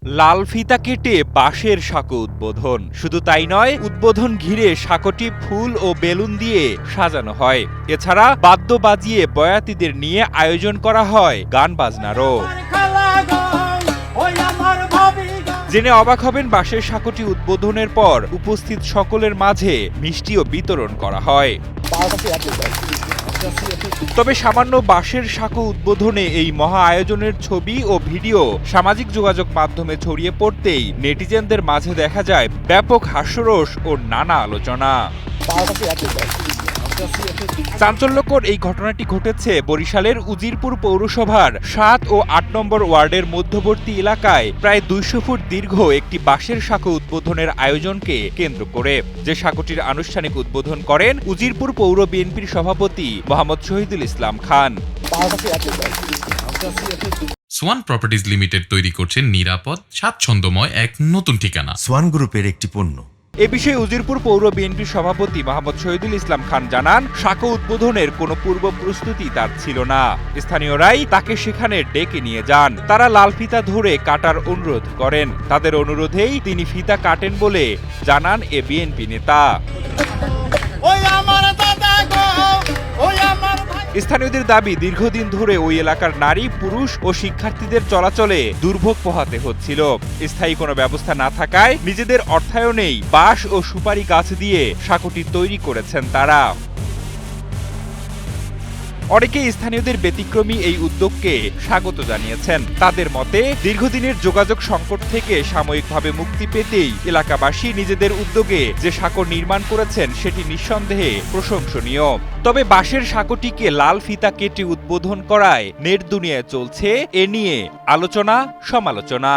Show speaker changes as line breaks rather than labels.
লাল ফিতা কেটে বাঁশের সাঁকো উদ্বোধন। শুধু তাই নয়, উদ্বোধন ঘিরে সাঁকোটি ফুল ও বেলুন দিয়ে সাজানো হয়। এছাড়া বাদ্য বাজিয়ে বয়াতিদের নিয়ে আয়োজন করা হয় গান বাজনারও। জেনে অবাক হবেন, বাঁশের সাঁকোটি উদ্বোধনের পর উপস্থিত সকলের মাঝে মিষ্টিও বিতরণ করা হয়। তবে সামান্য বাঁশের সাঁকো উদ্বোধনে এই মহা আয়োজনের ছবি ও ভিডিও সামাজিক যোগাযোগ মাধ্যমে ছড়িয়ে পড়তেই নেটিজেনদের মাঝে দেখা যায় ব্যাপক হাস্যরস ও নানা আলোচনা। চাঞ্চল্যকর এই ঘটনাটি ঘটেছে বরিশালের উজিরপুর পৌরসভার ৭ ও ৮ নম্বর ওয়ার্ডের মধ্যবর্তী এলাকায় প্রায় ২০০ ফুট দীর্ঘ একটি বাঁশের সাঁকো উদ্বোধনের আয়োজনকে কেন্দ্র করে। যে সাঁকোটির আনুষ্ঠানিক উদ্বোধন করেন উজিরপুর পৌর বিএনপির সভাপতি Mohammad Shahidul Islam Khan.
Schwann properties limited তৈরি করছে নিরাপদ, স্বাচ্ছন্দ্যময় এক নতুন ঠিকানা।
সোয়ান গ্রুপের একটি পণ্য।
এ বিষয়ে উজিরপুর পৌর বিএনপির সভাপতি মোহাম্মদ শহীদুল ইসলাম খান জানান, সাঁকো উদ্বোধনের কোনো পূর্ব প্রস্তুতি তার ছিল না। স্থানীয়রাই তাকে সেখানে ডেকে নিয়ে যান। তারা লাল ফিতা ধরে কাটার অনুরোধ করেন। তাদের অনুরোধেই তিনি ফিতা কাটেন বলে জানান এ বিএনপি নেতা। স্থানীয়দের দাবি, দীর্ঘদিন ধরে ওই এলাকার নারী, পুরুষ ও শিক্ষার্থীদের চলাচলে দুর্ভোগ পোহাতে হচ্ছিল। স্থায়ী কোনো ব্যবস্থা না থাকায় নিজেদের অর্থায়নেই বাঁশ ও সুপারি গাছ দিয়ে সাঁকোটি তৈরি করেছেন তারা। অনেকে স্থানীয়দের ব্যতিক্রমী এই উদ্যোগকে স্বাগত জানিয়েছেন। তাদের মতে, দীর্ঘদিনের যোগাযোগ সংকট থেকে সাময়িকভাবে মুক্তি পেতেই এলাকাবাসী নিজেদের উদ্যোগে যে সাঁকো নির্মাণ করেছেন সেটি নিঃসন্দেহে প্রশংসনীয়। তবে বাঁশের সাঁকোটিকে লাল ফিতা কেটে উদ্বোধন করায় নেট দুনিয়ায় চলছে এ নিয়ে আলোচনা সমালোচনা।